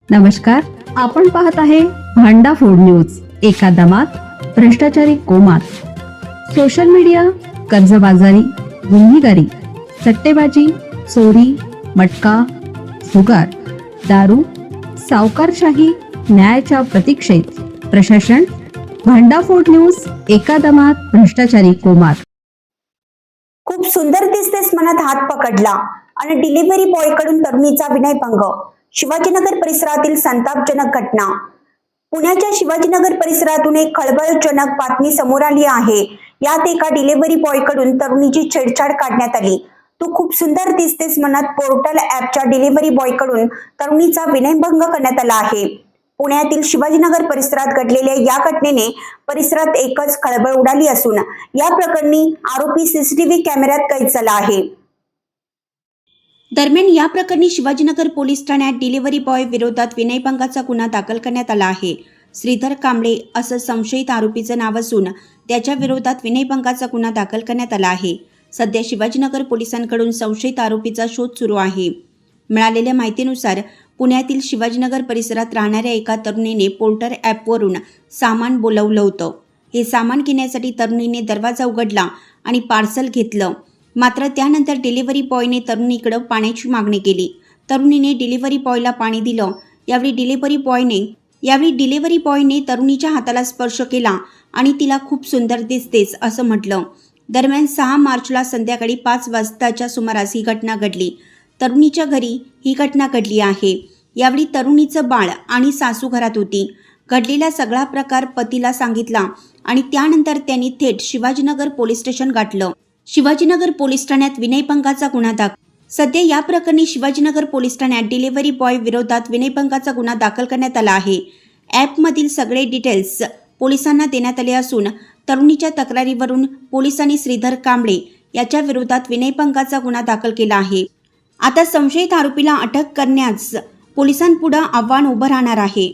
नमस्कार, आपण पाहत आहे भांडा फोड न्यूज. एका दमात भ्रष्टाचारी कोमात. सोशल मीडिया, कर्जबाजारी, गुन्हेगारी, सट्टेबाजी, चोरी, मटका, जुगार, दारू, सावकारशाही, न्यायाच्या प्रतीक्षेत प्रशासन. भांडाफोड न्यूज. एका दमात भ्रष्टाचारी कोमात. खूप सुंदर दिसतेस म्हणत हात पकडला आणि डिलिव्हरी बॉय कडून तरुणीचा विनयभंग. शिवाजीनगर परिसरातील संतापजनक घटना. पुण्याच्या शिवाजीनगर परिसरातून एक खळबळजनक बातमी समोर आली आहे. यात एका डिलिव्हरी बॉय कडून तरुणीची छेडछाड काढण्यात आली. तू खूप सुंदर दिसतेस म्हणत पोर्टल ॲपच्या डिलिव्हरी बॉय कडून तरुणीचा विनयभंग करण्यात आला आहे. पुण्यातील शिवाजीनगर परिसरात घडलेल्या या घटनेने परिसरात एकच खळबळ उडाली असून या प्रकरणी आरोपी सीसीटीव्ही कॅमेऱ्यात कैद झाला आहे. दरम्यान या प्रकरणी शिवाजीनगर पोलीस ठाण्यात डिलिव्हरी बॉय विरोधात विनयभंगाचा गुन्हा दाखल करण्यात आला आहे. श्रीधर कांबळे असं संशयित आरोपीचं नाव असून त्याच्या विरोधात विनयभंगाचा गुन्हा दाखल करण्यात आला आहे. सध्या शिवाजीनगर पोलिसांकडून संशयित आरोपीचा शोध सुरू आहे. मिळालेल्या माहितीनुसार पुण्यातील शिवाजीनगर परिसरात राहणाऱ्या एका तरुणीने पोर्टर ॲपवरून सामान बोलवलं होतं. हे सामान घेण्यासाठी तरुणीने दरवाजा उघडला आणि पार्सल घेतलं. मात्र त्यानंतर डिलिव्हरी बॉयने तरुणीकडं पाण्याची मागणी केली. तरुणीने डिलिव्हरी बॉयला पाणी दिलं. यावेळी डिलिव्हरी बॉयने तरुणीच्या हाताला स्पर्श केला आणि तिला खूप सुंदर दिसतेस असं म्हटलं. दरम्यान 6 मार्चला संध्याकाळी 5 वाजताच्या सुमारास ही घटना घडली. तरुणीच्या घरी ही घटना घडली आहे. यावेळी तरुणीचं बाळ आणि सासू घरात होती. घडलेला सगळा प्रकार पतीला सांगितला आणि त्यानंतर त्यांनी थेट शिवाजीनगर पोलीस स्टेशन गाठलं. शिवाजीनगर पोलीस ठाण्यात विनयभंगाचा गुन्हा दाखल. सध्या या प्रकरणी शिवाजीनगर पोलीस ठाण्यात डिलिव्हरी बॉय विरोधात विनयभंगाचा गुन्हा दाखल करण्यात आला आहे. ॲपमधील सगळे डिटेल्स पोलिसांना देण्यात आले असून तरुणीच्या तक्रारीवरून पोलिसांनी श्रीधर कांबळे याच्या विरोधात विनयभंगाचा गुन्हा दाखल केला आहे. आता संशयित आरोपीला अटक करण्यास पोलिसांपुढे आव्हान उभं राहणार आहे.